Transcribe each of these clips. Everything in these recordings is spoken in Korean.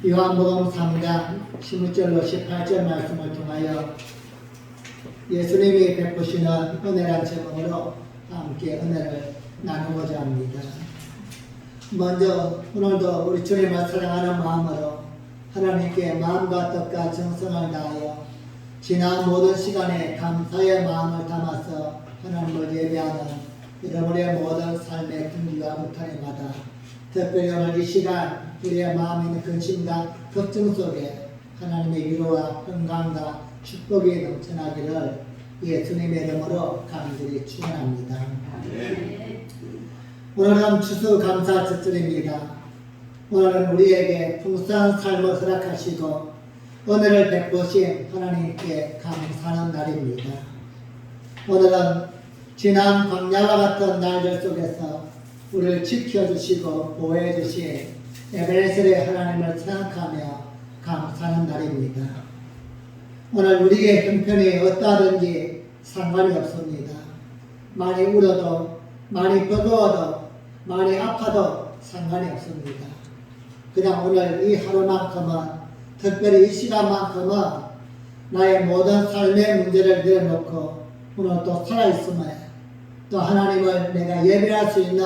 요한복음 3장 16절로 18절 말씀을 통하여 예수님이 베푸시는 은혜란 제목으로 함께 은혜를 나누고자 합니다. 먼저 오늘도 우리 주님을 사랑하는 마음으로 하나님께 마음과 뜻과 정성을 다하여 지난 모든 시간에 감사의 마음을 담아서 하나님을 예배하는 여러분의 모든 삶의 등기와 무탈의마다 특별히 오늘 이 시간 우리의 마음에 있는 근심과 걱정 속에 하나님의 위로와 건강과 축복이 넘쳐나기를 예수님의 이름으로 간절히 축원합니다. 오늘은 추수감사 첫절입니다. 오늘은 우리에게 풍성한 삶을 허락하시고 은혜를 베푸신 하나님께 감사하는 날입니다. 오늘은 지난 광야와 같은 날들 속에서 우리를 지켜주시고 보호해주신 에베네셀의 하나님을 생각하며 감사하는 날입니다. 오늘 우리의 형편이 어떠하든지 상관이 없습니다. 많이 울어도 많이 버거워도 많이 아파도 상관이 없습니다. 그냥 오늘 이 하루만큼은 특별히 이 시간만큼은 나의 모든 삶의 문제를 내려놓고 오늘 또 살아있음에 또 하나님을 내가 예배할 수 있는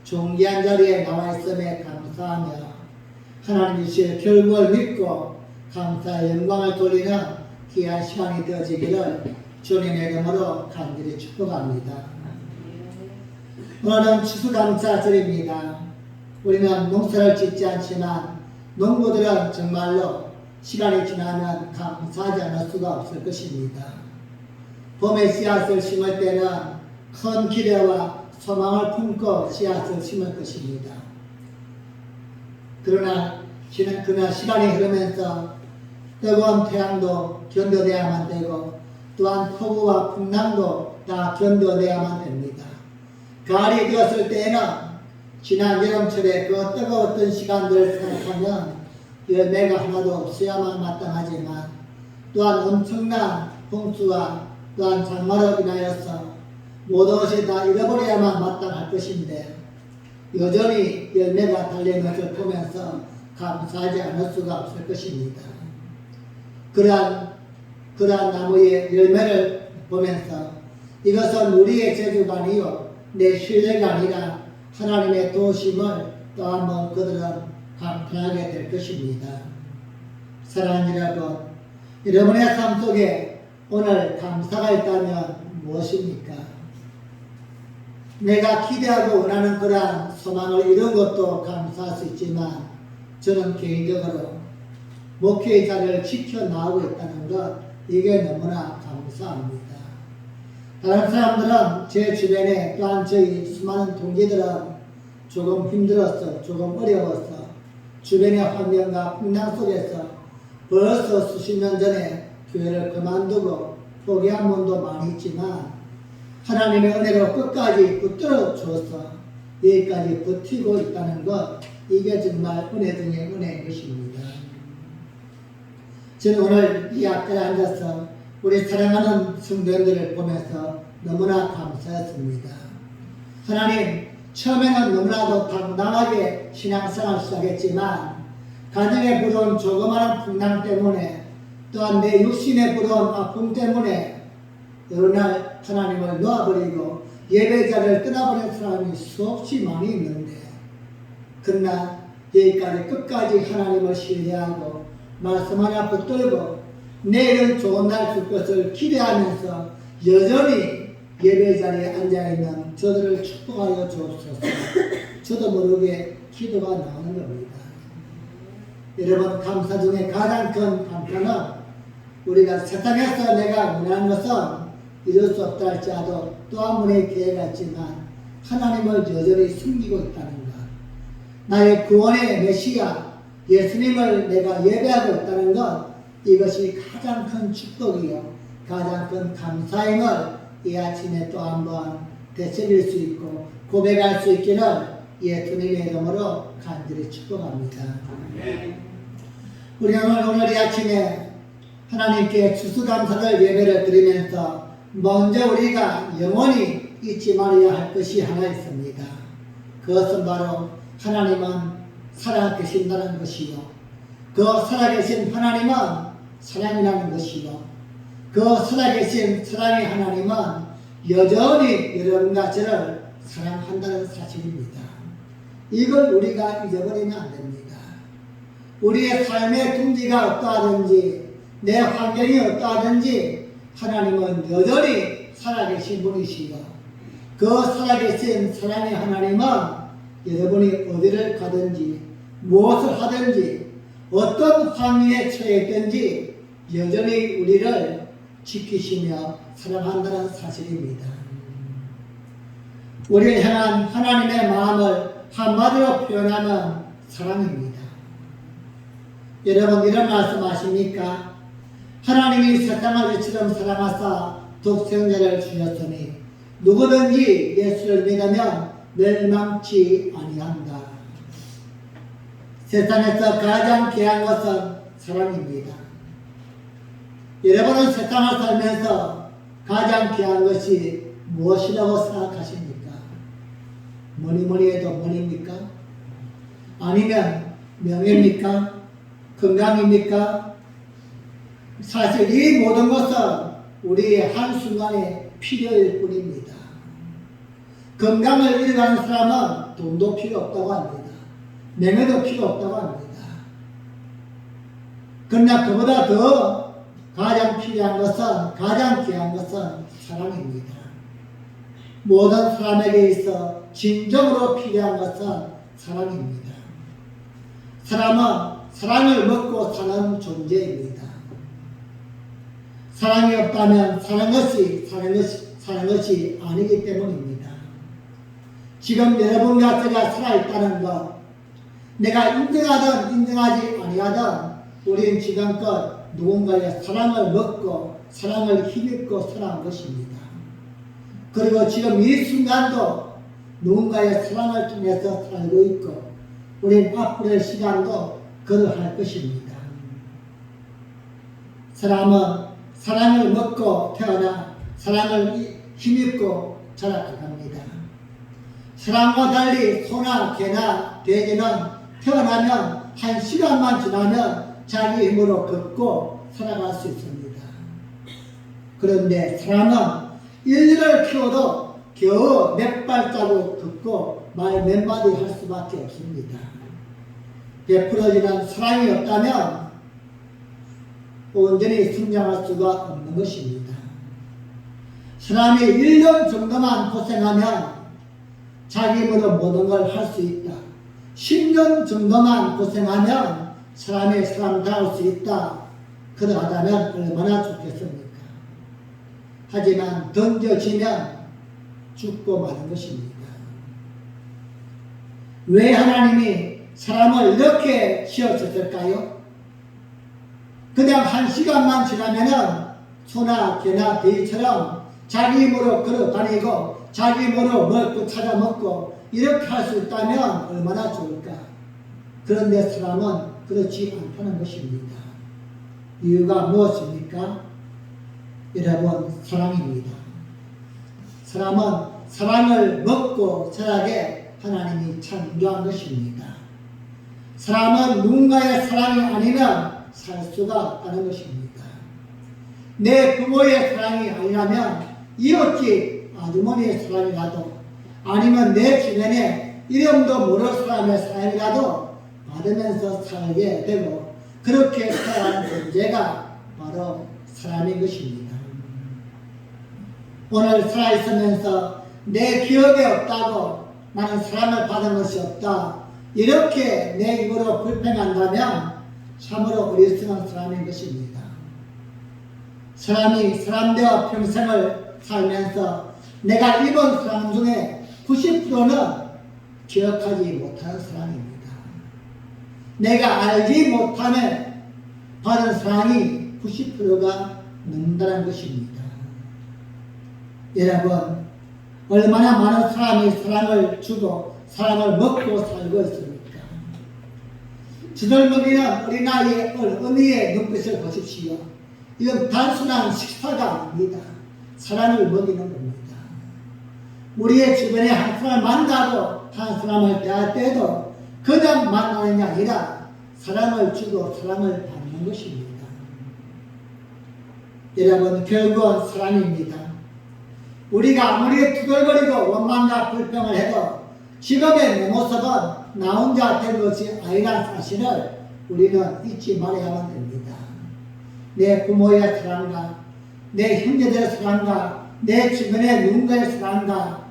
존귀한 자리에 나와 있음에 감사하며 하나님 주실 결국을 믿고 감사의 영광을 돌리는 귀한 시간이 되어지기를 주님의 이름으로 간절히 축복합니다. 오늘은 추수감사절입니다. 우리는 농사를 짓지 않지만 농부들은 정말로 시간이 지나면 감사하지 않을 수가 없을 것입니다. 봄에 씨앗을 심을 때는 큰 기대와 소망을 품고 씨앗을 심을 것입니다. 그러나 시간이 흐르면서 뜨거운 태양도 견뎌내야만 되고 또한 폭우와 풍랑도 다 견뎌내야만 됩니다. 가을이 되었을 때에는 지난 여름철에 그 뜨거웠던 시간들을 생각하면 열매가 하나도 없어야만 마땅하지만 또한 엄청난 홍수와 또한 장마로 인하여서 모든 것이 다 잃어버려야만 마땅할 것인데 여전히 열매가 달리는 것을 보면서 감사하지 않을 수가 없을 것입니다. 그러한 나무의 열매를 보면서 이것은 우리의 재주가 아니요 내 실력이 아니라 하나님의 도우심을 또 한번 그들은 감탄하게 될 것입니다. 사랑하는 여러분, 여러분의 삶 속에 오늘 감사가 있다면 무엇입니까? 내가 기대하고 원하는 그러한 소망을 이룬 것도 감사할 수 있지만 저는 개인적으로 목회의 자리를 지켜나가고 있다는 것 이게 너무나 감사합니다. 다른 사람들은 제 주변에 또한 저희 수많은 동기들은 조금 힘들었어 조금 어려웠어 주변의 환경과 풍랑 속에서 벌써 수십 년 전에 교회를 그만두고 포기한 분도 많이 있지만 하나님의 은혜로 끝까지 붙들어 줘서 여기까지 버티고 있다는 것 이게 정말 은혜 중에 은혜인 것입니다. 저는 오늘 이 앞자리에 앉아서 우리 사랑하는 성도님들을 보면서 너무나 감사했습니다. 하나님, 처음에는 너무나도 당당하게 신앙생활을 시작했지만 가정에 불어온 조그마한 풍랑 때문에 또한 내 육신에 불어온 아픔 때문에 여러 날 하나님을 놓아버리고 예배자를 떠나버린 사람이 수없이 많이 있는데 그러나 여기까지 끝까지 하나님을 신뢰하고 말씀 하나 붙들고 내일은 좋은 날 줄 것을 기대하면서 여전히 예배자리에 앉아있는 저들을 축복하여 주옵소서. 저도 모르게 기도가 나오는 겁니다. 여러분, 감사 중에 가장 큰 감사는 우리가 세상에서 내가 원하는 것은 이룰 수 없다 할지라도 또 한 번의 기회가 있지만 하나님을 여전히 숨기고 있다는 것, 나의 구원의 메시아 예수님을 내가 예배하고 있다는 것, 이것이 가장 큰 축복이요 가장 큰 감사임을 이 아침에 또 한 번 되새길 수 있고 고백할 수 있기를 예수님의 이름으로 간절히 축복합니다. 우리는 오늘 이 아침에 하나님께 추수감사절 예배를 드리면서 먼저 우리가 영원히 잊지 말아야 할 것이 하나 있습니다. 그것은 바로 하나님은 살아계신다는 것이요 그 살아계신 하나님은 사랑이라는 것이요. 그 살아계신 사랑의 하나님은 여전히 여러분과 저를 사랑한다는 사실입니다. 이걸 우리가 잊어버리면 안 됩니다. 우리의 삶의 둥지가 어떠하든지 내 환경이 어떠하든지 하나님은 여전히 살아계신 분이시요. 그 살아계신 사랑의 하나님은 여러분이 어디를 가든지 무엇을 하든지 어떤 환경에 처해 있든지 여전히 우리를 지키시며 사랑한다는 사실입니다. 우리를 향한 하나님의 마음을 한마디로 표현하면 사랑입니다. 여러분 이런 말씀 아십니까? 하나님이 세상을 이처럼 사랑하사 독생자를 주셨으니 누구든지 예수를 믿으면 멸망치 아니한다. 세상에서 가장 귀한 것은 사랑입니다. 여러분은 세상을 살면서 가장 귀한 것이 무엇이라고 생각하십니까? 뭐니 해도 뭐입니까? 아니면 명예입니까? 건강입니까? 사실 이 모든 것은 우리의 한순간의 필요일 뿐입니다. 건강을 잃어가는 사람은 돈도 필요 없다고 합니다. 명예도 필요 없다고 합니다. 그러나 그보다 더 가장 필요한 것은, 가장 귀한 것은 사랑입니다. 모든 사람에게 있어 진정으로 필요한 것은 사랑입니다. 사람은 사랑을 먹고 사는 존재입니다. 사랑이 없다면 사는 것이 아니기 때문입니다. 지금 여러분과 제가 살아있다는 것, 내가 인정하든 인정하지 아니하든 우리는 지금껏 누군가의 사랑을 먹고 사랑을 힘입고 살아온 것입니다. 그리고 지금 이 순간도 누군가의 사랑을 통해서 살고 있고 우리는 앞으로의 시간도 그러할 것입니다. 사람은 사랑을 먹고 태어나 사랑을 힘입고 자라갑니다. 사람과 달리 소나 개나 돼지는 태어나면 한 시간만 지나면 자기 힘으로 걷고 살아갈 수 있습니다. 그런데 사람은 인류를 키워도 겨우 몇 발자국 걷고 말 몇 마디 할 수밖에 없습니다. 베풀어지는 사랑이 없다면 온전히 성장할 수가 없는 것입니다. 사람이 1년 정도만 고생하면 자기 힘으로 모든 걸 할 수 있다. 10년 정도만 고생하면 사람이 사람다울 수 있다. 그러하다면 얼마나 좋겠습니까? 하지만 던져지면 죽고 마는 것입니다. 왜 하나님이 사람을 이렇게 지으셨을까요? 그냥 한 시간만 지나면은 소나 개나 돼지처럼 자기 힘으로 걸어 다니고 자기 힘으로 먹고 찾아 먹고 이렇게 할 수 있다면 얼마나 좋을까? 그런데 사람은 그렇지 않다는 것입니다. 이유가 무엇입니까? 여러분, 사랑입니다. 사람은 사랑을 먹고 자라게 하나님이 창조한 것입니다. 사람은 누군가의 사랑이 아니면 살 수가 없다는 것입니다. 내 부모의 사랑이 아니라면 이웃집 아주머니의 사랑이라도 아니면 내 주변에 이름도 모를 사람의 사랑이라도 받으면서 살게 되고 그렇게 살아가는 존재가 바로 사람인 것입니다. 오늘 살아있으면서 내 기억에 없다고 나는 사랑을 받은 것이 없다 이렇게 내 입으로 불평한다면 참으로 어리석은 사람인 것입니다. 사람이 사람들과 평생을 살면서 내가 입은 사랑 중에 90%는 기억하지 못하는 사랑입니다. 내가 알지 못하는 받은 사랑이 90%가 넘는다는 것입니다. 여러분, 얼마나 많은 사람이 사랑을 주고 사랑을 먹고 살고 있습니까? 저들먹이는 어린아이의 어머니의 눈빛을 보십시오. 이건 단순한 식사가 아닙니다. 사랑을 먹이는 겁니다. 우리의 주변에 한 사람을 만나고 한 사람을 대할 때도 그냥 만나는 게 아니라 사랑을 주고 사랑을 받는 것입니다. 여러분, 결국은 사랑입니다. 우리가 아무리 투덜거리고 원망과 불평을 해도 지금의 내 모습은 나 혼자 된 것이 아니라는 사실을 우리는 잊지 말아야만 됩니다. 내 부모의 사랑과 내 형제들의 사랑과 내 주변의 누군가의 사랑과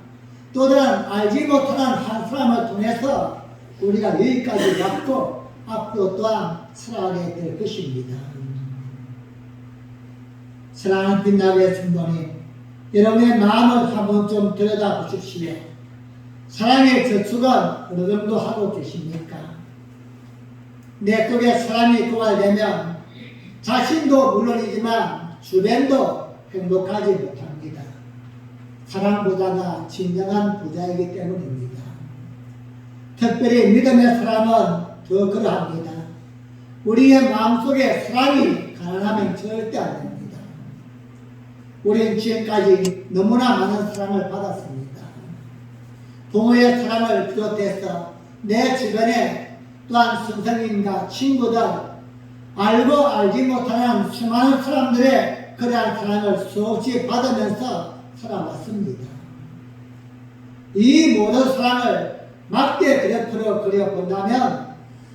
또 다른 알지 못하는 한 사람을 통해서 우리가 여기까지 왔고 앞으로 또한 살아가게 될 것입니다. 사랑하는 빛나게 성도님, 여러분의 마음을 한번 좀 들여다보십시오. 사랑의 저축은 어느 정도 하고 계십니까? 내 속에 사랑이 고갈되면 자신도 물론이지만 주변도 행복하지 못합니다. 사랑보다가 진정한 부자이기 때문입니다. 특별히 믿음의 사람은 더 그러합니다. 우리의 마음속에 사랑이 가난하면 절대 안 됩니다. 우리는 지금까지 너무나 많은 사랑을 받았습니다. 부모의 사랑을 비롯해서 내 주변에 또한 선생님과 친구들, 알고 알지 못하는 수많은 사람들의 그러한 사랑을 수없이 받으면서 살아왔습니다. 이 모든 사랑을 막대 그래프로 그려본다면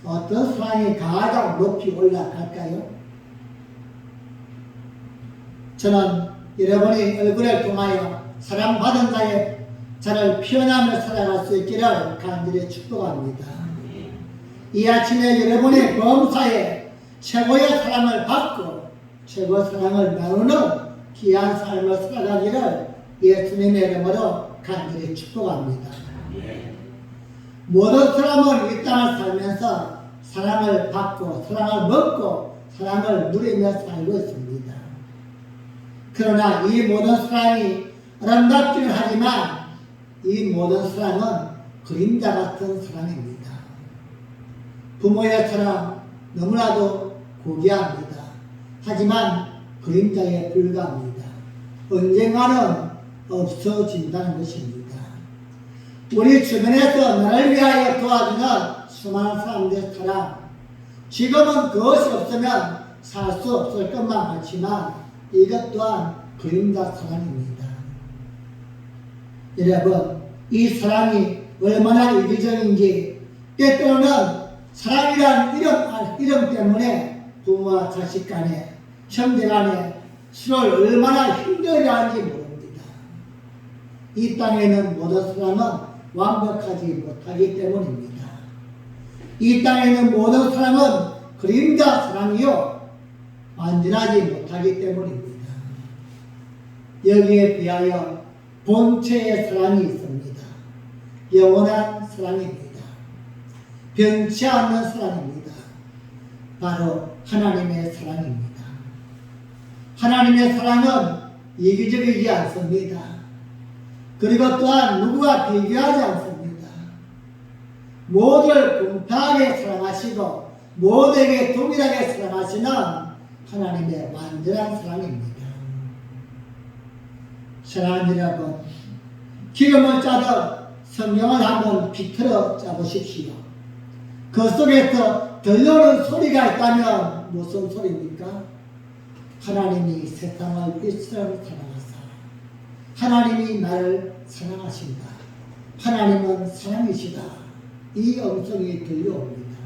어떤 사랑이 가장 높이 올라갈까요? 저는 여러분이 얼굴을 통하여 사랑받은 자의 자를 표현하며 살아갈 수 있기를 간절히 축복합니다. 이 아침에 여러분의 범사에 최고의 사랑을 받고 최고의 사랑을 나누는 귀한 삶을 살아가기를 예수님의 이름으로 간절히 축복합니다. 모든 사람은 이 땅을 살면서 사랑을 받고 사랑을 먹고 사랑을 누리며 살고 있습니다. 그러나 이 모든 사랑이 아름답기는 하지만 이 모든 사랑은 그림자 같은 사랑입니다. 부모의 사랑 너무나도 고귀합니다. 하지만 그림자에 불과합니다. 언젠가는 없어진다는 것입니다. 우리 주변에서 나를 위하여 도와주는 수많은 사람들의 사랑, 지금은 그것이 없으면 살 수 없을 것만 같지만 이것 또한 그림자 사랑입니다. 여러분, 이 사랑이 얼마나 이기적인지 때때로는 사랑이란 이름 때문에 부모와 자식 간에 형제 간에 서로 얼마나 힘들게 하는지 모릅니다. 이 땅에는 모든 사람은 완벽하지 못하기 때문입니다. 이 땅에는 모든 사람은 그림자 사랑이요 완전하지 못하기 때문입니다. 여기에 비하여 본체의 사랑이 있습니다. 영원한 사랑입니다. 변치 않는 사랑입니다. 바로 하나님의 사랑입니다. 하나님의 사랑은 이기적이지 않습니다. 그리고 또한 누구와 비교하지 않습니다. 모두를 공평하게 사랑하시고 모두에게 동일하게 사랑하시는 하나님의 완전한 사랑입니다. 사랑하는 여러분, 기름을 짜듯 성경을 한번 비틀어 짜보십시오. 그 속에서 들려오는 소리가 있다면 무슨 소리입니까? 하나님이 세상을 이처럼 사랑하사 하나님이 나를 사랑하신다. 하나님은 사랑이시다. 이 음성이 들려옵니다.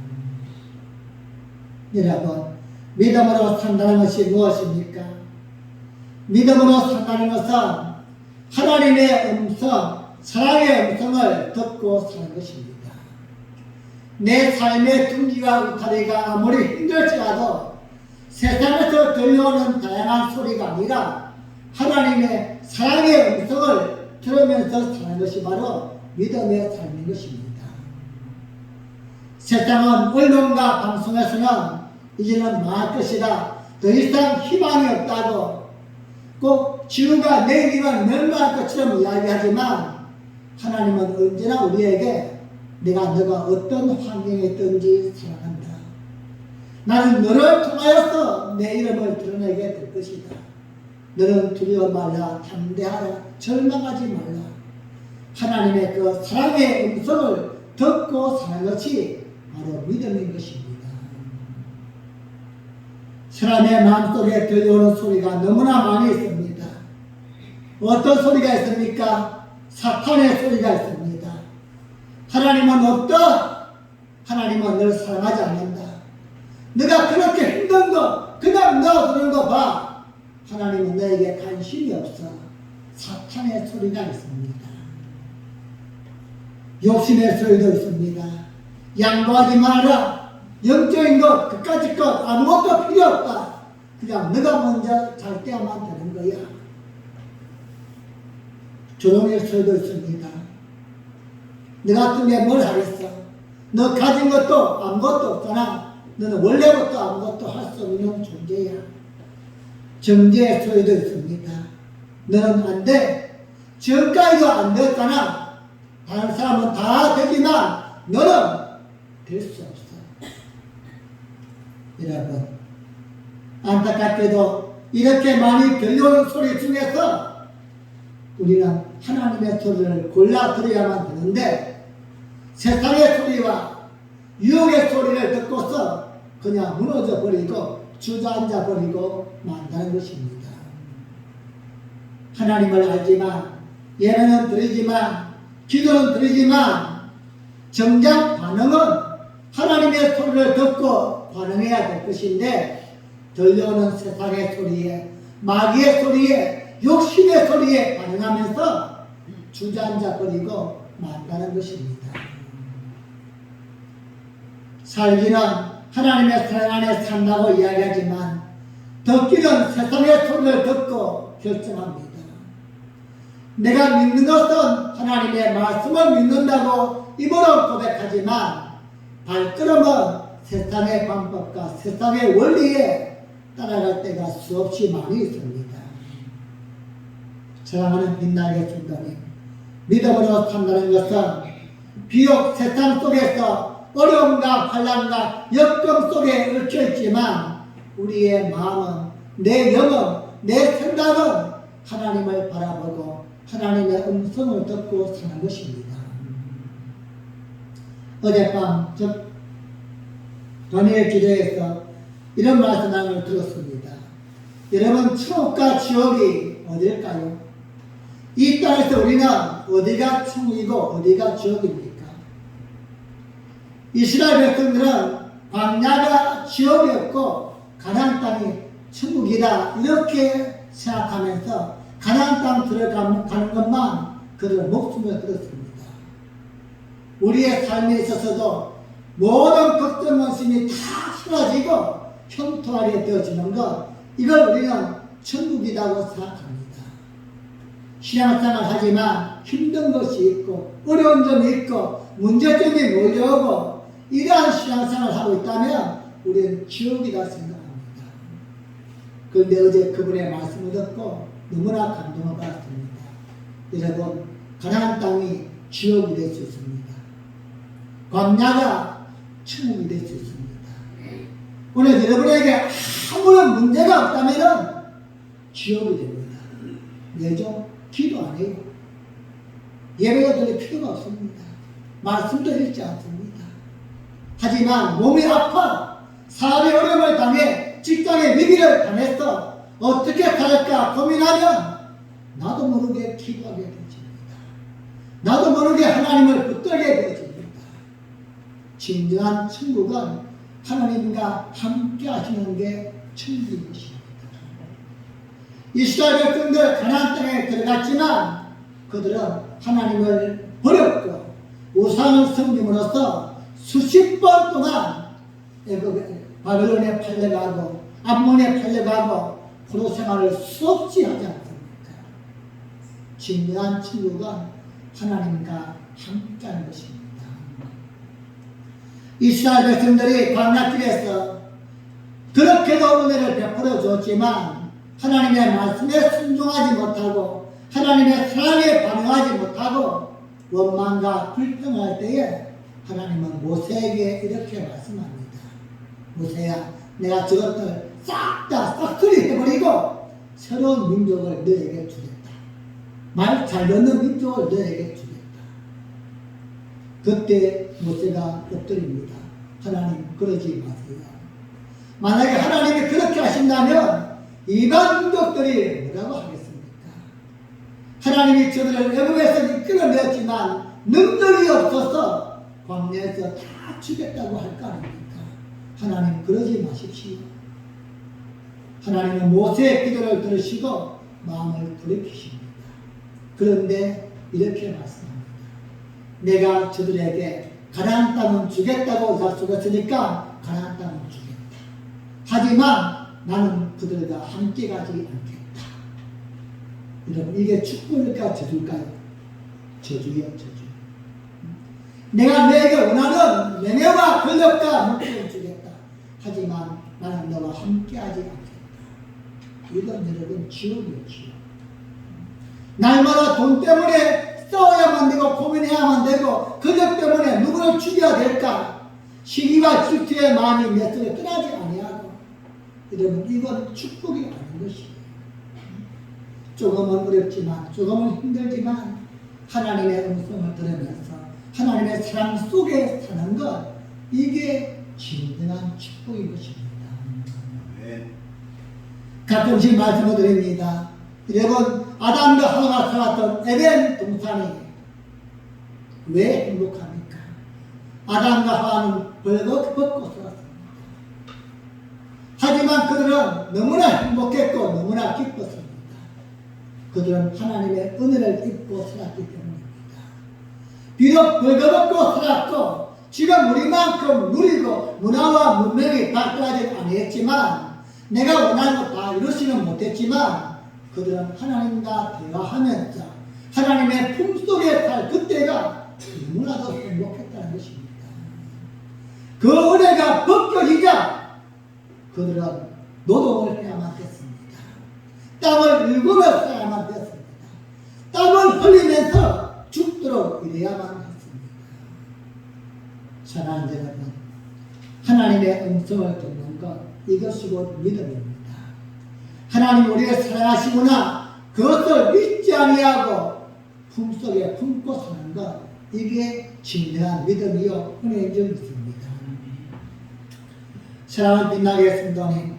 여러분, 믿음으로 산다는 것이 무엇입니까? 믿음으로 산다는 것은 하나님의 음성, 사랑의 음성을 듣고 사는 것입니다. 내 삶의 둥지와 울타리가 아무리 힘들지라도 세상에서 들려오는 다양한 소리가 아니라 하나님의 사랑의 음성을 들으면서 사는 것이 바로 믿음의 삶인 것입니다. 세상은 언론과 방송에서는 이제는 망할 것이다, 더 이상 희망이 없다고 꼭 지구가 내일이면 멸망할 것처럼 이야기하지만 하나님은 언제나 우리에게 너가 어떤 환경에 있든지 사랑한다. 나는 너를 통하여서 내 이름을 드러내게 될 것이다. 너는 두려워 말라, 담대하라, 절망하지 말라. 하나님의 그 사랑의 음성을 듣고 사는 것이 바로 믿음인 것입니다. 사람의 마음속에 들려오는 소리가 너무나 많이 있습니다. 어떤 소리가 있습니까? 사탄의 소리가 있습니다. 하나님은 없다. 하나님은 너를 사랑하지 않는다. 네가 그렇게 힘든 거 그냥 넣어두는 거 봐. 하나님은 너에게 관심이 없어. 사탄의 소리가 있습니다. 욕심의 소리도 있습니다. 양보하지 마라. 영적인 것, 그까짓 것 아무것도 필요 없다. 그냥 네가 먼저 잘 때야만 되는 거야. 조롱의 소리도 있습니다. 너 같은데 뭘 하겠어? 너 가진 것도 아무것도 없잖아. 너는 원래부터 아무것도 할 수 없는 존재야. 정죄의 소리도 있습니다. 너는 안 돼. 지금까지도 안 됐잖아. 다른 사람은 다 되지만 너는 될 수 없어. 여러분, 안타깝게도 이렇게 많이 들려오는 소리 중에서 우리는 하나님의 소리를 골라 들어야만 되는데 세상의 소리와 유혹의 소리를 듣고서 그냥 무너져 버리고 주저앉아 버리고 만다는 것입니다. 하나님을 알지만 예배는 드리지만 기도는 드리지만 정작 반응은 하나님의 소리를 듣고 반응해야 될 것인데 들려오는 세상의 소리에 마귀의 소리에 욕심의 소리에 반응하면서 주저앉아 버리고 만다는 것입니다. 살기는 하나님의 사랑 안에 산다고 이야기하지만 듣기는 세상의 소리를 듣고 결정합니다. 내가 믿는 것은 하나님의 말씀을 믿는다고 입으로 고백하지만 발걸음은 세상의 방법과 세상의 원리에 따라갈 때가 수없이 많이 있습니다. 사랑하는 빛나게 중단님, 믿음으로 산다는 것은 비록 세상 속에서 어려움과 환난과 역경 속에 얽혀있지만 우리의 마음은, 내 영은, 내 생각은 하나님을 바라보고 하나님의 음성을 듣고 사는 것입니다. 어젯밤 전일 기도에서 이런 말씀을 들었습니다. 여러분, 천국과 지옥이 어딜까요? 이 땅에서 우리는 어디가 천국이고 어디가 지옥입니까? 이스라엘 백성들은 광야가 지옥이었고 가나안 땅이 천국이다 이렇게 생각하면서 가나안 땅 들어가는 것만 그들 목숨을 걸었습니다. 우리의 삶에 있어서도 모든 걱정 원심이 다 사라지고 평토하게 되어지는 것, 이걸 우리는 천국이라고 생각합니다. 신앙생활 하지만 힘든 것이 있고 어려운 점이 있고 문제점이 몰려오고 이러한 신앙생활을 하고 있다면 우리는 지옥이라 생각합니다. 그런데 어제 그분의 말씀을 듣고 너무나 감동을 받았습니다. 여러분, 가나안 땅이 지옥이 될 수 있습니다. 광야가 천국이 될 수 있습니다. 오늘 여러분에게 아무런 문제가 없다면 지옥이 됩니다. 왜죠? 기도 안 해요. 예배가 드릴 필요가 없습니다. 말씀도 읽지 않습니다. 하지만 몸이 아파 사업의 어려움을 당해 직장의 위기를 당해서 어떻게 살까 고민하면 나도 모르게 기도하게 되어집니다. 나도 모르게 하나님을 붙들게 되어집니다. 진정한 천국은 하나님과 함께 하시는 게 천국인 것입니다. 이스라엘 백성들 가나안 땅에 들어갔지만 그들은 하나님을 버렸고 우상을 섬김으로써 수십 번 동안 바벨론에 팔려가고 암몬에 팔려가고 포로 생활을 수없이 하지 않습니까? 진정한 천국은 하나님과 함께하는 것입니다. 이스라엘 백성들이 광야길에서 그렇게도 은혜를 베풀어 줬지만 하나님의 말씀에 순종하지 못하고 하나님의 사랑에 반응하지 못하고 원망과 불평할 때에 하나님은 모세에게 이렇게 말씀합니다. 모세야, 내가 저것들 싹 다 싹쓸이 해버리고 새로운 민족을 너에게 주겠다. 말 잘 듣는 민족을 너에게 주겠다. 그때 모세가 엎드립니다. 하나님, 그러지 마세요. 만약에 하나님이 그렇게 하신다면 이방 민족들이 뭐라고 하겠습니까? 하나님이 저들을 애굽에서 이끌어내었지만 능력이 없어서 광야에서 다 죽였다고 할 거 아닙니까? 하나님 그러지 마십시오. 하나님은 모세의 기도를 들으시고 마음을 돌이키십니다. 그런데 이렇게 말씀합니다. 내가 저들에게 가나안 땅은 주겠다고 약속했으니까 가나안 땅은 주겠다. 하지만 나는 그들과 함께 가지 않겠다. 여러분 이게 축복일까 저주일까요? 저주요 저주. 내가 너에게 원하는 명예와 권력과 목적을 주겠다. 하지만 나는 너와 함께 하지 않겠다. 이건 여러분 지옥이에요. 지옥. 날마다 돈 때문에 싸워야만 되고 고민해야만 되고 권력 때문에 누구를 죽여야 될까? 시기와 질투의 마음이 내 속에 떠나지 아니하고 여러분 이건 축복이 아닌 것이에요. 조금은 어렵지만 조금은 힘들지만 하나님의 음성을 들으면서 하나님의 사랑 속에 사는 것 이게 진정한 축복인 것입니다. 가끔씩 말씀을 드립니다. 여러분 아담과 하와가 살았던 에덴 동산이 왜 행복합니까? 아담과 하와는 벌겋게 벗고 살았습니다. 하지만 그들은 너무나 행복했고 너무나 기뻤습니다. 그들은 하나님의 은혜를 입고 살았기 때문입니다. 비록 벌거벗고 살았고 지금 우리만큼 누리고 문화와 문명이 발달하지 아니했지만 내가 원하는 것 다 이루지는 못했지만 그들은 하나님과 대화하면서 하나님의 품속에 살 그때가 너무나도 행복했다는 것입니다. 그 은혜가 벗겨지자 그들은 노동을 해야만 했습니다. 땀을 일구며 살아야만 했습니다. 땀을 흘리면서 죽도록 일해야만 했습니다. 사랑하는 여러분, 하나님의 음성을 듣는 것 이것이 곧 믿음입니다. 하나님 우리를 사랑하시구나 그것을 믿지 아니하고 품속에 품고 사는 것 이게 진정한 믿음이요 은혜인 줄 믿습니다. 사랑을 빛나게 성도님,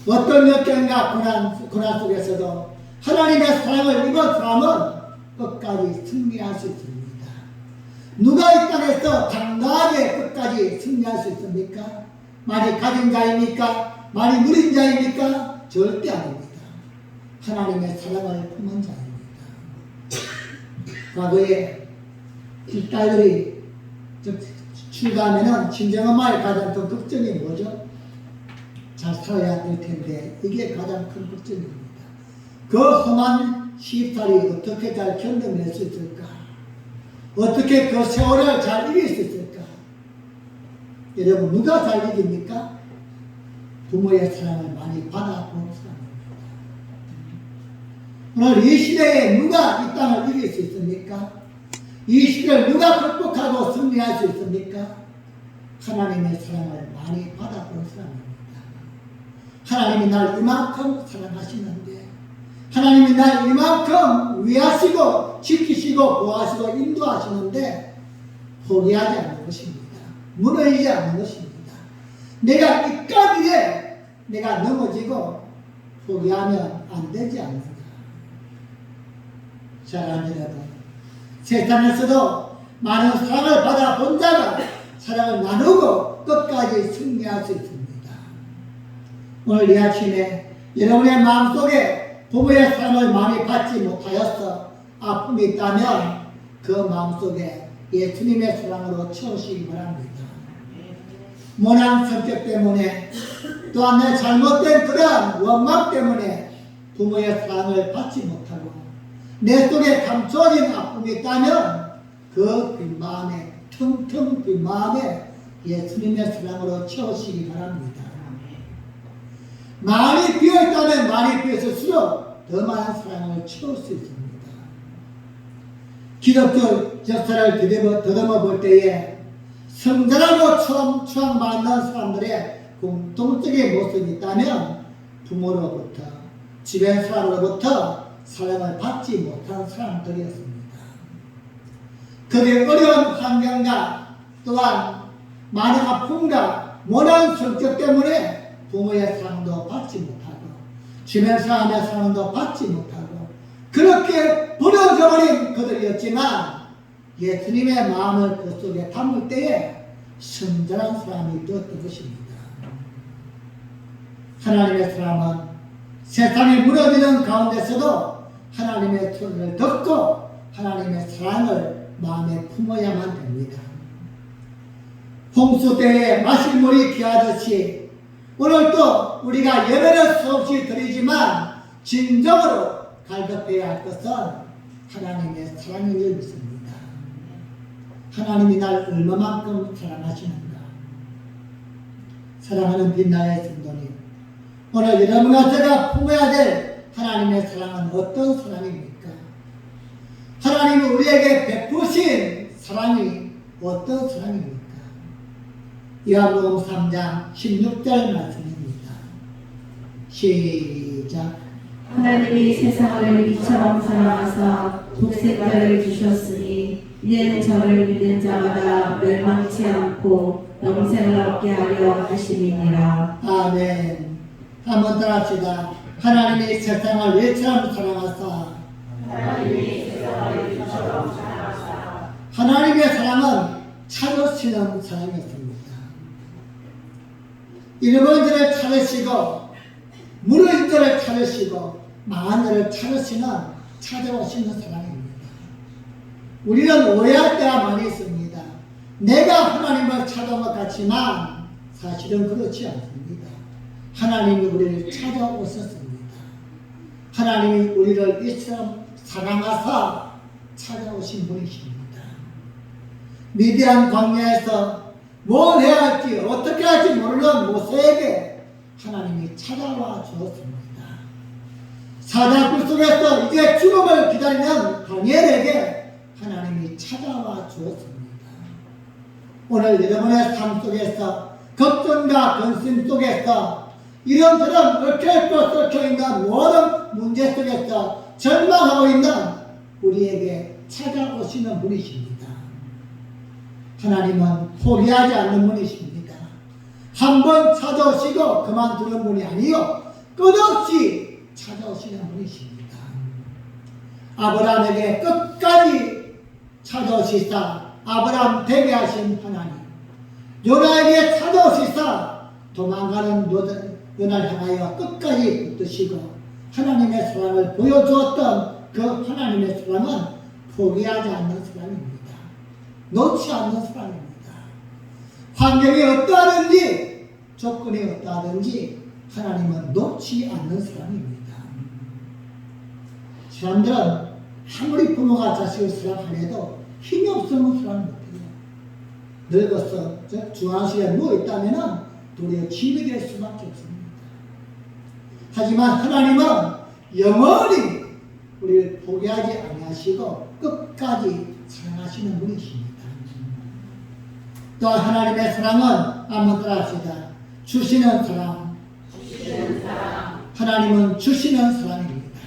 어떤 역경과 고난 속에서도 하나님의 사랑을 입은 사람은 끝까지 승리할 수 있습니다. 누가 이 땅에서 당당하게 끝까지 승리할 수 있습니까? 많이 가진 자입니까? 많이 누린 자입니까? 절대 아닙니다. 하나님의 사랑을 품은 자입니다. 과거에 딸들이 출가하면 친정엄마의 가장 큰 걱정이 뭐죠? 잘 살아야 될 텐데 이게 가장 큰 걱정입니다. 그 험한 시집살이 어떻게 잘 견뎌낼 수 있을까? 어떻게 그 세월을 잘 이길 수 있을까? 여러분 누가 잘 이깁니까? 부모의 사랑을 많이 받아본 사람입니다. 오늘 이 시대에 누가 이 땅을 이길 수 있습니까? 이 시대를 누가 극복하고 승리할 수 있습니까? 하나님의 사랑을 많이 받아본 사람입니다. 하나님이 날 이만큼 사랑하시는데 하나님이 날 이만큼 위하시고 지키시고 보호하시고 인도하시는데 포기하지 않는 것입니다. 무너지지 않는 것입니다. 내가 이까지에 내가 넘어지고 포기하면 안 되지 않는가. 사랑하는 여러분, 세상에서도 많은 사랑을 받아 본 자가 사랑을 나누고 끝까지 승리할 수 있습니다. 오늘 이 아침에 여러분의 마음속에 부모의 사랑을 많이 받지 못하여서 아픔이 있다면 그 마음속에 예수님의 사랑으로 채우시기 바랍니다. 모난 성격 때문에 또한 내 잘못된 그런 원망 때문에 부모의 사랑을 받지 못하고 내 속에 감춰진 아픔이 있다면 그 빈 마음에 텅텅 빈 마음에 예수님의 사랑으로 채우시기 바랍니다. 많이 비어있다면 많이 비었을수록 더 많은 사랑을 채울 수 있습니다. 기독교 역사를 더듬어 볼 때에 성자라고 처음 추앙받는 사람들의 공통적인 모습이 있다면 부모로부터 주변 사람으로부터 사랑을 받지 못한 사람들이었습니다. 그들의 어려운 환경과 또한 많은 아픔과 못난 성격 때문에 부모의 사랑도 받지 못하고 주변 사람의 사랑도 받지 못하고 그렇게 버려져 버린 그들이었지만 예수님의 마음을 그 속에 담을 때에 순전한 사람이 되었던 것입니다. 하나님의 사람은 세상이 무너지는 가운데서도 하나님의 소리를 듣고 하나님의 사랑을 마음에 품어야만 됩니다. 홍수 때에 마실 물이 귀하듯이 오늘도 우리가 예배를 수없이 드리지만 진정으로 갈급해야 할 것은 하나님의 사랑을 믿습니다. 하나님이 날 얼마만큼 사랑하시는가. 사랑하는 빛나의 성도님, 오늘 여러분과 제가 품어야 될 하나님의 사랑은 어떤 사랑입니까? 하나님이 우리에게 베푸신 사랑이 어떤 사랑입니까? 요한복음 3장 16절 말씀입니다. 시작. 하나님이 세상을 이처럼 사랑하사 독생자를 주셨으니 이는 저를 믿는 자마다 멸망치 않고 영생을 얻게 하려 하심이니라. 아멘. 한번 따라합시다. 하나님이 세상을 이처럼 사랑하사. 하나님의 사랑은 찾으시는 사랑이었습니다. 잃어버린 자를 찾으시고 무너진 자를 찾으시고 망한 자를 찾아오시는 사랑입니다. 우리는 오해할 때가 많이 있습니다. 내가 하나님을 찾아온 것 같지만 사실은 그렇지 않습니다. 하나님이 우리를 찾아오셨습니다. 하나님이 우리를 이처럼 사랑하사 찾아오신 분이십니다. 미디안 광야에서 뭘 해야 할지 어떻게 할지 모르는 모세에게 하나님이 찾아와 주었습니다. 사자굴 속에서 이제 죽음을 기다리는 다니엘에게 하나님이 찾아와 주었습니다. 오늘 여러분의 삶 속에서 걱정과 근심 속에서 이런저런 얽혀있고 썩혀있는 모든 문제 속에서 절망하고 있는 우리에게 찾아오시는 분이십니다. 하나님은 포기하지 않는 분이십니다. 한번 찾아오시고 그만두는 분이 아니요 끝없이 찾아오시는 분이십니다. 아브라함에게 끝까지 찾아오시사 아브라함 되게 하신 하나님, 요나에게 찾아오시사 도망가는 요나를 향하여 끝까지 붙드시고 하나님의 사랑을 보여주었던 그 하나님의 사랑은 포기하지 않는 사랑입니다. 놓지 않는 사랑입니다. 환경이 어떠하든지 조건이 어떠하든지 하나님은 놓지 않는 사랑입니다. 사람들은 아무리 부모가 자식을 사랑하려도 힘이 없으면 사랑 못해요. 늙어서 중앙실에 누워있다면 도리어 짐이 될 수밖에 없습니다. 하지만 하나님은 영원히 우리를 포기하지 아니하시고 끝까지 사랑하시는 분이십니다. 또 하나님의 사랑은 한번 따라합시다. 주시는 사랑. 하나님은 주시는 사랑입니다.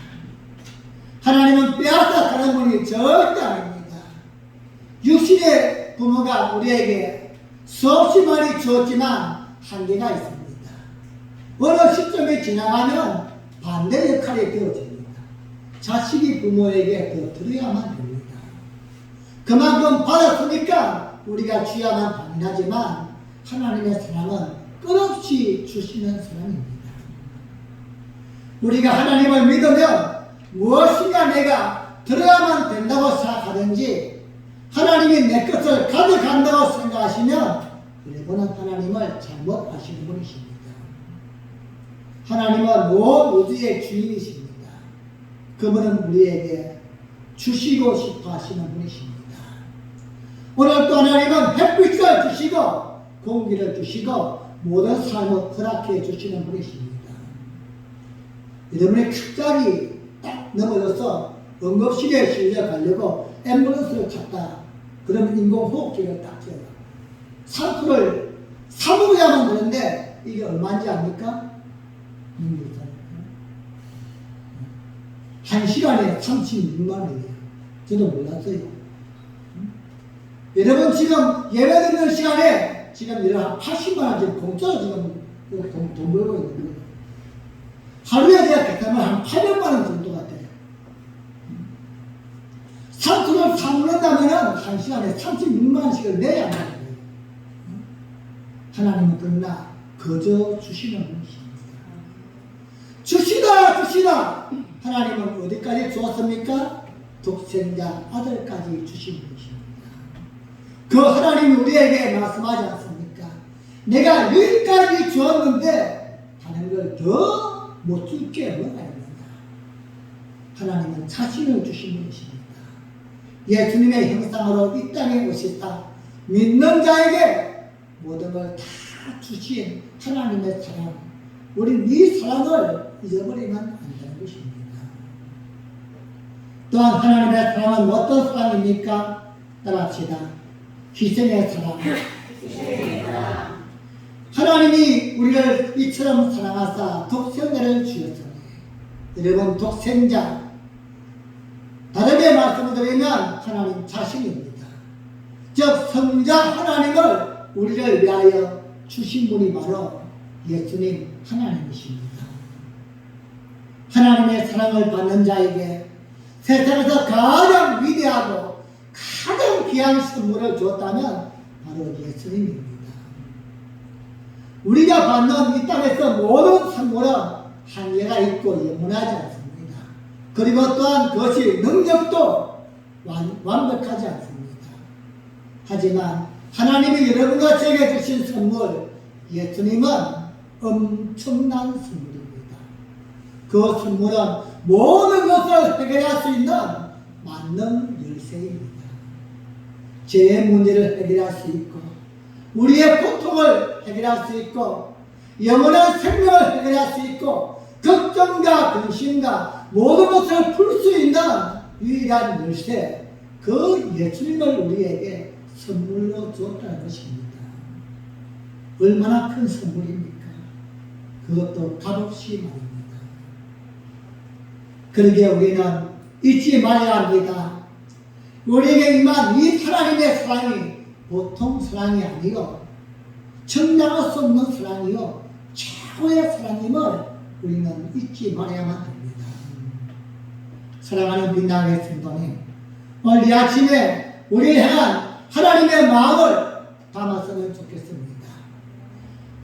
하나님은 빼앗아 가는 분이 절대 아닙니다. 육신의 부모가 우리에게 수없이 많이 주었지만 한계가 있습니다. 어느 시점이 지나가면 반대 역할이 되어집니다. 자식이 부모에게 더 드려야만 됩니다. 그만큼 받았으니까 우리가 주야만 당연하지만 하나님의 사랑은 끝없이 주시는 사랑입니다. 우리가 하나님을 믿으면 무엇인가 내가 들어야만 된다고 생각하든지 하나님이 내 것을 가져간다고 생각하시면 여러분은 하나님을 잘못 아시는 분이십니다. 하나님은 온 우주의 주인이십니다. 그분은 우리에게 주시고 싶어 하시는 분이십니다. 오늘 또 하나님은 햇빛을 주시고 공기를 주시고 모든 삶을 허락해 주시는 분이십니다. 여러분의 갑자기 딱 넘어져서 응급실에 실려가려고 앰뷸런스를 찾다. 그러면 인공호흡기를 딱 줘요. 상투를 사먹어야만 되는데 이게 얼마인지 압니까? 1시간에 36만 원이에요. 저도 몰랐어요. 여러분 지금 예배 드리는 시간에 지금 이런 80만 원 지금 공짜로 지금 돈 벌고 있는 거예요. 하루에 제가 계산을 한 800만 원 정도가 돼요. 상품을 사먹는다면 한 시간에 36만 원씩을 내야 한다는 거예요. 하나님은 그러나 거저 주시는 분이십니다. 주시다 하나님은 어디까지 주었습니까? 독생자 아들까지 주신 분이십니다. 그 하나님이 우리에게 말씀하지 않습니까? 내가 여기까지 주었는데 다른 걸 더 못 줄게 뭐가 있느냐. 하나님은 자신을 주신 분이십니다. 예수님의 형상으로 이 땅에 오시다 믿는 자에게 모든 걸 다 주신 하나님의 사랑, 우리 이 사랑을 잊어버리면 안 되는 것입니다. 또한 하나님의 사랑은 어떤 사랑입니까? 따라합시다. 희생의 사랑. 하나님이 우리를 이처럼 사랑하사 독생자를 주셨으니, 여러분 독생자, 다르게 말씀드리면 하나님 자신입니다. 즉 성자 하나님을 우리를 위하여 주신 분이 바로 예수님 하나님이십니다. 하나님의 사랑을 받는 자에게 세상에서 가장 위대하고 가장 귀한 선물을 줬다면 바로 예수님입니다. 우리가 받는 이 땅에서 모든 선물은 한계가 있고 영원하지 않습니다. 그리고 또한 그것이 능력도 완벽하지 않습니다. 하지만 하나님이 여러분과 제게 주신 선물, 예수님은 엄청난 선물입니다. 그 선물은 모든 것을 해결할 수 있는 만능 열쇠입니다. 죄의 문제를 해결할 수 있고, 우리의 고통을 해결할 수 있고, 영원한 생명을 해결할 수 있고, 걱정과 근심과 모든 것을 풀 수 있는 유일한 열쇠, 그 예수님을 우리에게 선물로 주었다는 것입니다. 얼마나 큰 선물입니까? 그것도 값없이 말입니다. 그러기에 우리는 잊지 말아야 합니다. 우리에게 임한 이 하나님의 사랑이 보통 사랑이 아니요, 정량할 수 없는 사랑이요, 최고의 사랑임을 우리는 잊지 말아야만 됩니다. 사랑하는 빛나게 성도님, 오늘 이 아침에 우리를 향한 하나님의 마음을 담았으면 좋겠습니다.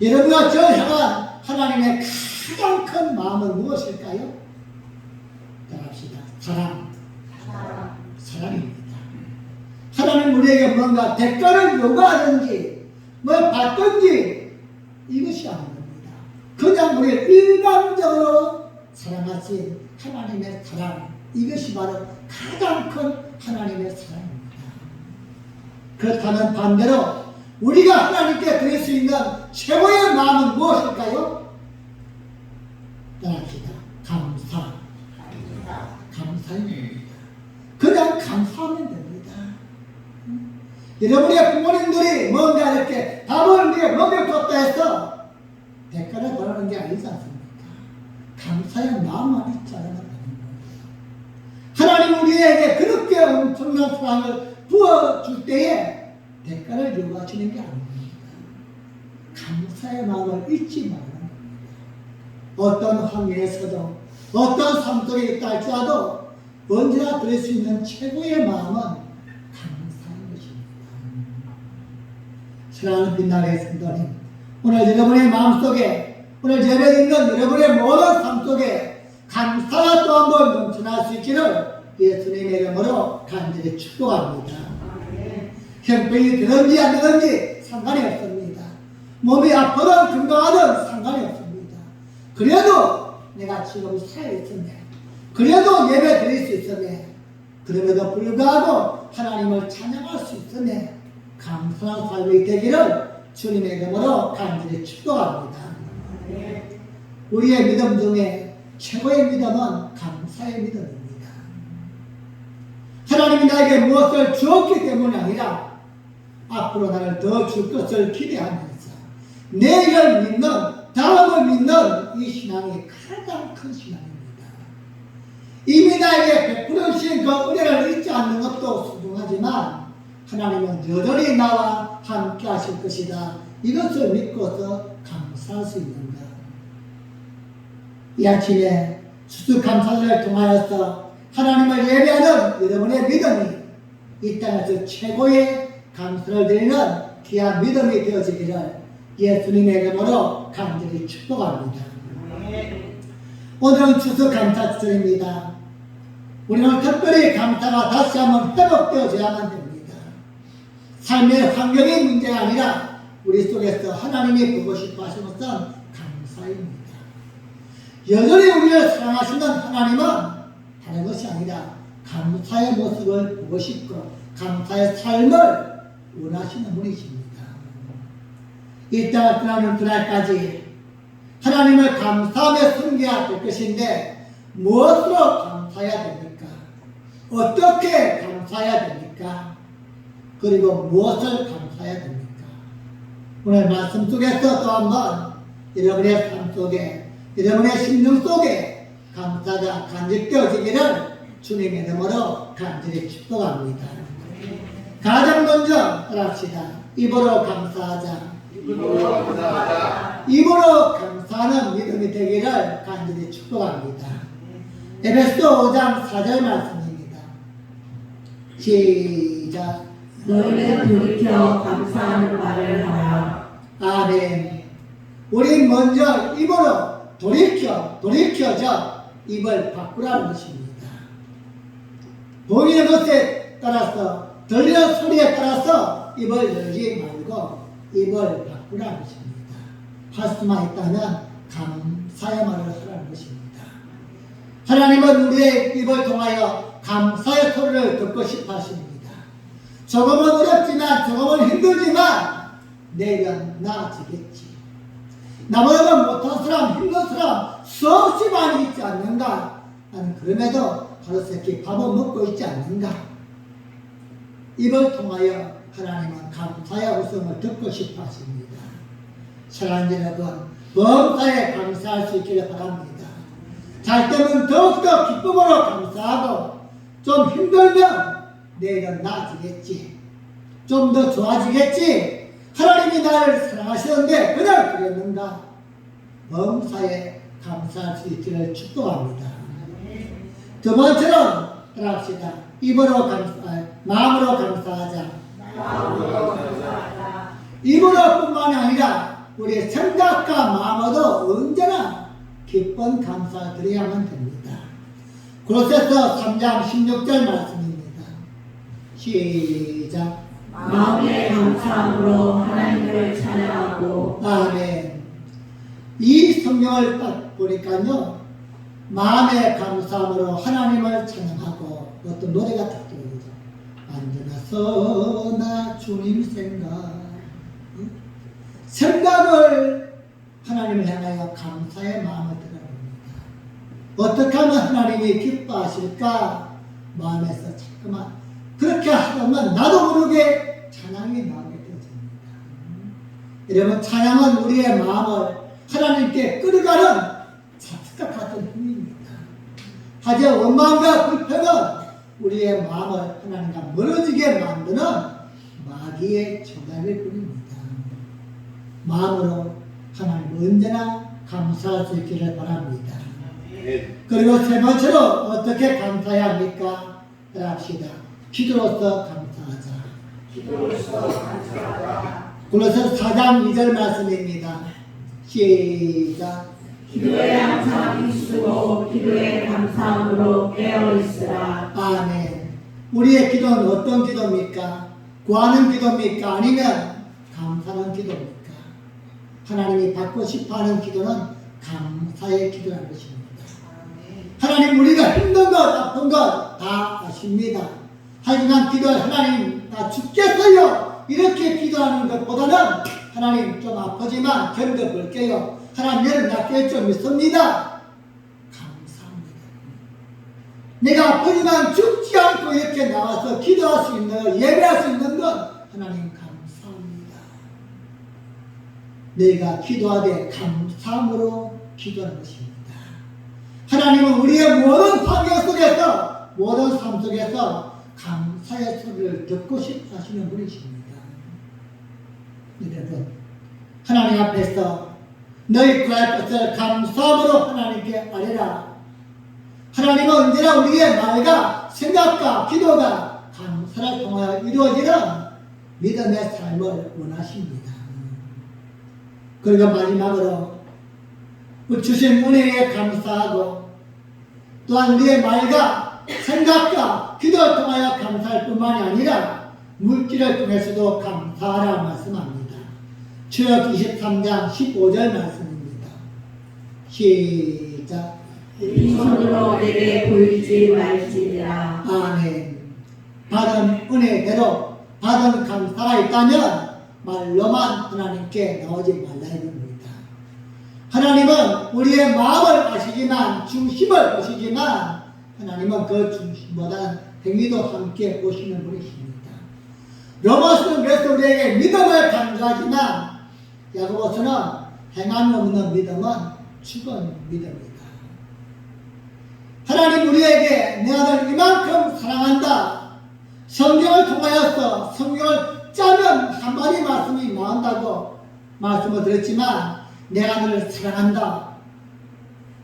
여러분과 저를 향한 하나님의 가장 큰 마음은 무엇일까요? 따라합시다. 사랑입니다. 하나님 우리에게 뭔가 대가를 요구하든지 뭘 받든지 이것이 아닙니다. 그냥 우리를 일반적으로 사랑하신 하나님의 사랑, 이것이 바로 가장 큰 하나님의 사랑입니다. 그렇다면 반대로 우리가 하나님께 드릴 수 있는 최고의 마음은 무엇일까요? 따라합시다. 감사입니다. 그냥 감사하면 됩니다. 여러분의 부모님들이 뭔가 이렇게 밥을 우리에게 먹여줬다 해서 대가를 바라는 게 아니지 않습니까? 감사의 마음만 있지 않으면 되는 거예요. 하나님 우리에게 그렇게 엄청난 사랑을 부어줄 때에 대가를 요구하시는 게 아닙니다. 감사의 마음을 잊지 말아야 합니다. 어떤 환경에서도 어떤 삶 속에 있다 할지라도 언제나 드릴 수 있는 최고의 마음은 감사한 것입니다. 사랑하는 빛나게 성도님, 오늘 여러분의 마음속에, 오늘 예배 있는 여러분의 모든 삶 속에 감사가 또 한 번 넘쳐날 수 있기를 예수님의 이름으로 간절히 축복합니다. 형편이 되든지 안 되든지 상관이 없습니다. 몸이 아프든 건강하든 상관이 없습니다. 그래도 내가 지금 살아있으면, 그래도 예배 드릴 수 있으면, 그럼에도 불구하고 하나님을 찬양할 수 있으면 감사한 삶이 되기를 주님의 이름으로 간절히 축복합니다. 우리의 믿음 중에 최고의 믿음은 감사의 믿음입니다. 하나님이 나에게 무엇을 주었기 때문이 아니라 앞으로 나를 더 줄 것을 기대하면서 내일을 믿는, 다음을 믿는 이 신앙이 가장 큰 신앙입니다. 이미 나에게 베풀어 주신 그 은혜를 잊지 않는 것도 소중하지만 하나님은 여전히 나와 함께 하실 것이다. 이것을 믿고서 감사할 수 있는가? 이 아침에 추수감사절을 통하여서 하나님을 예배하는 여러분의 믿음이 이 땅에서 최고의 감사를 드리는 귀한 믿음이 되어지기를 예수님의 이름으로 간절히 축복합니다. 오늘은 추수감사절입니다. 우리는 특별히 감사가 다시 한번 회복되어져야만 됩니다. 삶의 환경의 문제가 아니라 우리 속에서 하나님이 보고 싶어 하시는 것은 감사입니다. 여전히 우리를 사랑하시는 하나님은 다른 것이 아니라 감사의 모습을 보고 싶고 감사의 삶을 원하시는 분이십니다. 이 땅을 떠나는 그날까지 하나님을 감사하며 섬겨야 될 것인데 무엇으로 감사해야 됩니까? 어떻게 감사해야 됩니까? 그리고 무엇을 감사해야 됩니까? 오늘 말씀 속에서 또 한번 여러분의 삶 속에 여러분의 심령 속에 감사가 간직되어지기를 주님의 이름으로 간절히 축복합니다. 가장 먼저 따라합시다. 입으로 감사하자. 입으로 감사하는 믿음이 되기를 간절히 축복합니다. 에베소 5장 4절 말씀입니다. 시작. 너희는 돌이켜 감사하는 말을 하라. 아멘. 우리 먼저 입으로 돌이켜져 입을 바꾸라는 것입니다. 보이는 것에 따라서 들리는 소리에 따라서 입을 열지 말고 입을 바꾸라는 것입니다. 할 수만 있다면 감사의 말을 하라는 것입니다. 하나님은 우리의 입을 통하여 감사의 소리를 듣고 싶어 하십니다. 조금은 어렵지만 조금은 힘들지만 내일은 나아지겠지. 나보다 못한 사람, 힘든 사람 수없이 많이 있지 않는가? 나는 그럼에도 하루세끼 밥은 먹고 있지 않는가? 입을 통하여 하나님은 감사의 음성을 듣고 싶어 하십니다. 사랑하는 여러분, 범사에 감사할 수 있기를 바랍니다. 잘 때면 더욱더 기쁨으로 감사하고 좀 힘들면 내일은 나아지겠지. 좀 더 좋아지겠지. 하나님이 나를 사랑하시는데 그냥 그랬는가? 범사에 감사할 수 있기를 축복합니다. 두 번째로 따라합시다. 입으로 마음으로 감사하자. 입으로뿐만이 아니라 우리의 생각과 마음으로도 언제나 기쁜 감사를 드려야만 됩니다. 골로새서 3장 16절 말씀입니다. 시작. 마음의 감사함으로 하나님을 찬양하고. 아멘. 이 성경을 딱 보니까요, 마음의 감사함으로 하나님을 찬양하고 어떤 노래가 딱 들어오죠. 앉아서 나 주님 생각을 하나님을 향하여 감사의 마음을 들어봅니다. 어떻게 하면 하나님이 기뻐하실까 마음에서 자꾸만 그렇게 하면 나도 모르게 찬양이 나오게 되어집니다. 여러분, 찬양은 우리의 마음을 하나님께 끌어가는 삽과 같은 힘입니다. 하지만 원망과 불평은 우리의 마음을 하나님과 멀어지게 만드는 마귀의 정답일 뿐입니다. 마음으로 하나님 언제나 감사할 수 있기를 바랍니다. 그리고 세 번째로 어떻게 감사해야 합니까? 따라합시다. 기도로서 감사하자. 골로새서 4장 2절 말씀입니다. 시작. 기도에 항상 힘쓰고 기도에 감사함으로 깨어있으라. 아멘. 우리의 기도는 어떤 기도입니까? 구하는 기도입니까? 아니면 감사하는 기도입니까? 하나님이 받고 싶어하는 기도는 감사의 기도라는 것입니다. 하나님, 우리가 힘든 것, 아픈 것 다 아십니다. 하지만 기도할 하나님, 나 죽겠어요, 이렇게 기도하는 것보다는 하나님, 좀 아프지만 견뎌볼게요, 하나님 얘를 낫게 좀 믿습니다. 감사합니다. 내가 아프지만 죽지 않고 이렇게 나와서 기도할 수 있는 것, 예배할 수 있는 것, 하나님 감사합니다. 내가 기도하되 감사함으로 기도하는 것입니다. 하나님은 우리의 모든 환경 속에서, 모든 삶 속에서 감사의 소리를 듣고 싶어 하시는 분이십니다. 여러분, 하나님 앞에서 너희 구할 것을 감사함으로 하나님께 아뢰라. 하나님은 언제나 우리의 말과 생각과 기도가 감사를 통하여 이루어지는 믿음의 삶을 원하십니다. 그리고 마지막으로 주신 은혜에 감사하고 또한 우리의 말과 생각과 기도를 통하여 감사할 뿐만이 아니라 물질을 통해서도 감사하라 말씀합니다. 출애굽 23장 15절 말씀입니다. 시작. 빈손으로 내게 보이지 말지니라. 아멘. 받은 은혜대로 받은 감사가 있다면 말로만 하나님께 나오지 말라 이겁니다. 하나님은 우리의 마음을 아시지만 중심을 보시지만 하나님은 그 중심보다는 행위도 함께 보시는 분이십니다. 로마서는 그래서 우리에게 믿음을 강조하지만 야고보서는 행함이 없는 믿음은 죽은 믿음입니다. 하나님 우리에게 내 아들 이만큼 사랑한다. 성경을 통하여서 성경을 짜면 한 마디 말씀이 나온다고 말씀을 드렸지만 내가 너를 사랑한다.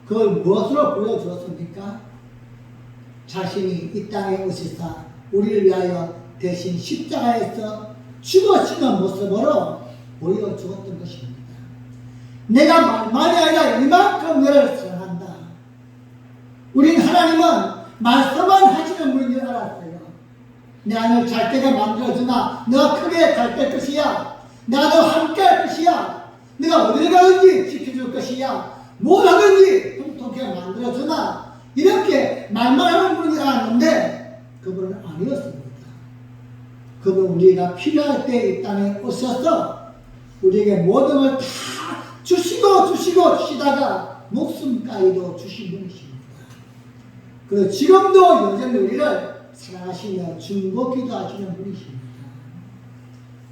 그걸 무엇으로 보여주었습니까? 자신이 이 땅에 오시사 우리를 위하여 대신 십자가에서 죽어지는 모습으로 보여주었던 것입니다. 내가 말만이 아니라 이만큼 너를 사랑한다. 우린 하나님은 말씀만 하시는 분인 줄 알았어요. 내가 너를 잘 때가 만들어주나 너가 크게 잘 될 것이야. 내가 너와 함께 할 것이야. 내가 어디를 가든지 지켜줄 것이야. 뭐라든지 통통하게 만들어주나 이렇게 말만 하는 분인 줄 알았는데 그분은 아니었습니다. 그분은 우리가 필요할 때 이 땅에 오셔서 우리에게 모든 걸 다 주시다가 목숨까지도 주신 분이십니다. 그리고 지금도 여전히 우리를 사랑하시며 중보기도 하시는 분이십니다.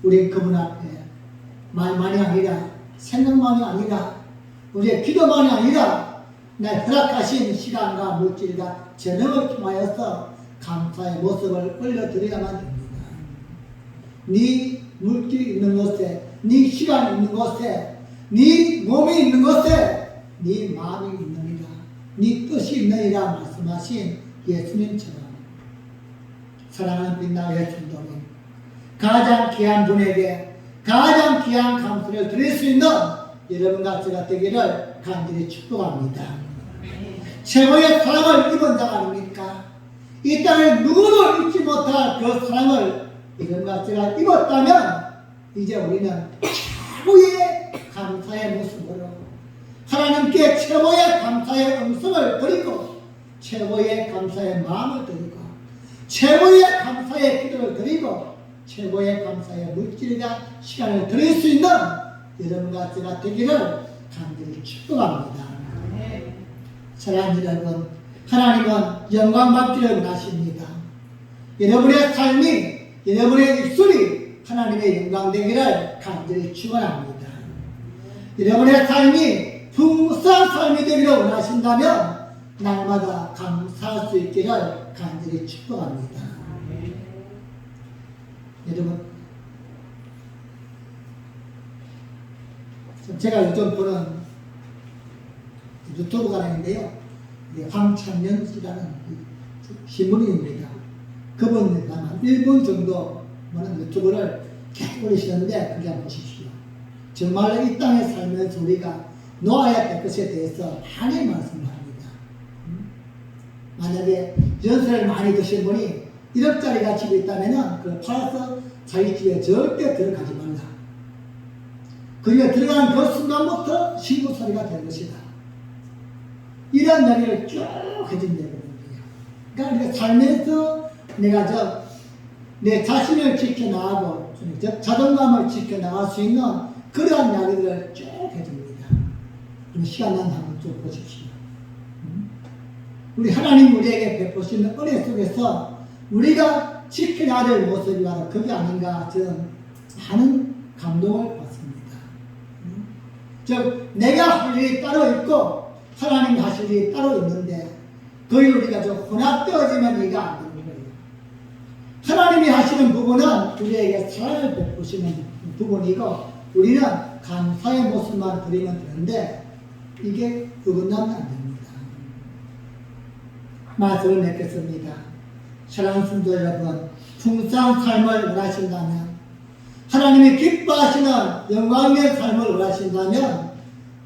우리 그분 앞에 말만이 아니라 생각만이 아니라 우리의 기도만이 아니라 날 허락하신 시간과 물질과 재능을 통하여서 감사의 모습을 올려드려야만 됩니다. 네 물질이 있는 곳에, 네 시간이 있는 곳에, 네 몸이 있는 곳에 네 마음이 있느니라, 네 뜻이 있느니라 말씀하신 예수님처럼 사랑하는 빛나의 성도님, 가장 귀한 분에게 가장 귀한 감사를 드릴 수 있는 여러분과 제가 되기를 간절히 축복합니다. 최고의 사랑을 입은 자가 아닙니까? 이 땅에 누구도 잊지 못할 그 사랑을 여러분과 제가 입었다면 이제 우리는 최고의 감사의 모습으로 하나님께 최고의 감사의 음성을 드리고 최고의 감사의 마음을 드리고 최고의 감사의 기도를 드리고 최고의 감사의 물질과 시간을 드릴 수 있는 여러분과 제가 되기를 간절히 축복합니다. 사랑하는 여러분, 하나님은 영광 받기를 원하십니다. 여러분의 삶이, 여러분의 입술이 하나님의 영광 되기를 간절히 축원합니다. 여러분의 삶이 풍성한 삶이 되기를 원하신다면 날마다 감사할 수 있기를 간절히 축복합니다. 여러분, 제가 요즘 보는 유튜브가 있는데요. 황창년 씨라는 신문인입니다. 그분은 한 1분 정도 보는 유튜브를 계속 올리시는데 그게 한번 보십시오. 정말로 이 땅에 살면서 우리가 놓아야 될 것에 대해서 많이 말씀을 합니다. 만약에 연세를 많이 드신 분이 1억짜리가 집에 있다면 그걸 팔아서 자기 집에 절대 들어가지 말라. 그게 들어가는 그 순간부터 신고 소리가 될 것이다. 이런 이야기를 쭉 해준다는 거예요. 그러니까 우리가 살면서 내가 내 자신을 지켜나가고 자존감을 지켜나갈 수 있는 그러한 이야기들을 쭉 해줍니다. 그럼 시간 난 한번 쭉 보십시오. 우리 하나님 우리에게 베푸시는 은혜 속에서 우리가 지켜야 될 모습이 바로 그게 아닌가 저는 많은 감동을 받습니다. 즉 내가 할 일이 따로 있고 하나님이 하실 일이 따로 있는데 거의 우리가 좀 혼합되어지면 이해가 안 되는 거예요. 하나님이 하시는 부분은 우리에게 사랑을 베푸시는 부분이고 우리는 감사의 모습만 드리면 되는데 이게 어긋나면 안 됩니다. 말씀을 맺겠습니다. 사랑하는 성도 여러분, 풍성한 삶을 원하신다면, 하나님이 기뻐하시는 영광 있는 삶을 원하신다면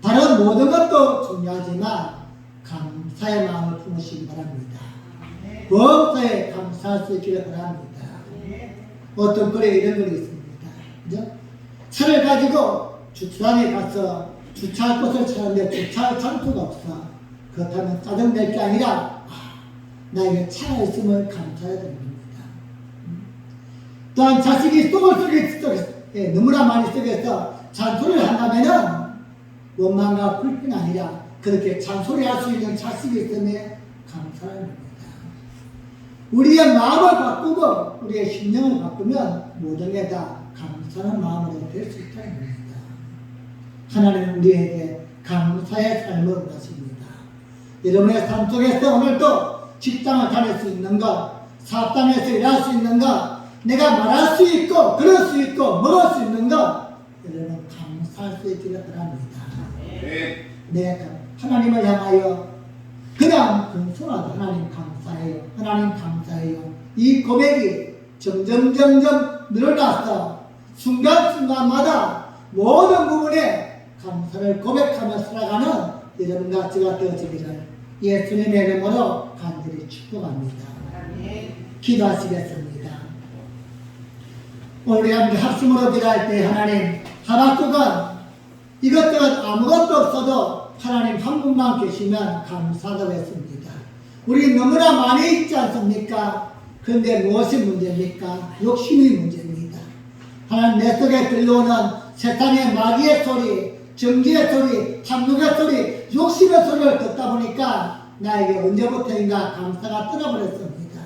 다른 모든 것도 중요하지만 감사의 마음을 품으시기 바랍니다. 무엇에 감사할 수 있기를 바랍니다. 어떤 글에 이런 글이 있습니다. 그죠? 차를 가지고 주차장에 가서 주차할 곳을 찾는데 주차할 장소가 없어. 그렇다면 짜증낼 게 아니라 나에게 차가 있음을 감사해야 됩니다. 또한 자식이 똥을 속에 너무나 많이 속에서 잔소리를 한다면 원망과 불평이 아니라 그렇게 잔소리할 수 있는 자식이 있음에 감사합니다. 우리의 마음을 바꾸고 우리의 심령을 바꾸면 모든 게 다 감사하는 마음으로 될 수 있다는 겁니다. 하나님은 우리에게 감사의 삶을 원하십니다. 여러분의 삶 속에서 오늘도 직장을 다닐 수 있는 것, 사업장에서 일할 수 있는 것, 내가 말할 수 있고 그럴 수 있고 먹을 수 있는 것, 여러분 감사할 수 있기를 바랍니다. 내가 하나님을 향하여 그냥 근손하다 하나님 감사해요. 하나님 감사해요. 이 고백이 점점 늘어나서 순간순간마다 모든 부분에 감사를 고백하며 살아가는 여러분과 제가 되어지기를 예수님의 이름으로 간절히 축복합니다. 기도하시겠습니다. 오늘 우리 합심으로 기도할 때 하나님, 하박국은 이것저것 아무것도 없어도 하나님 한 분만 계시면 감사하다고 했습니다. 우리 너무나 많이 있지 않습니까? 그런데 무엇이 문제입니까? 욕심이 문제입니다. 하나님 내 속에 들려오는 세상의 마귀의 소리, 정죄의 소리, 탐욕의 소리, 욕심의 소리를 듣다 보니까 나에게 언제부터인가 감사가 떠나버렸습니다.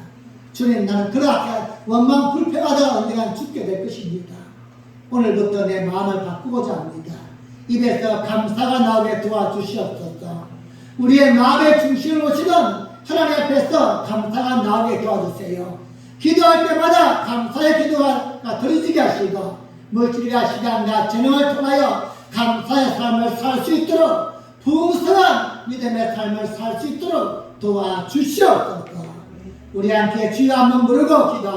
주님, 나는 그렇게 원망 불평하다가 언젠가 죽게 될 것입니다. 오늘부터 내 마음을 바꾸고자 합니다. 입에서 감사가 나오게 도와주시옵소서. 우리의 마음의 중심을 오시는 하나님 앞에서 감사가 나오게 도와주세요. 기도할 때마다 감사의 기도가 들어지게 하시고 물질과 시간과 재능을 통하여 감사의 삶을 살 수 있도록 풍성한 믿음의 삶을 살 수 있도록 도와주시옵소서. 우리 함께 주여 한번 부르고 기도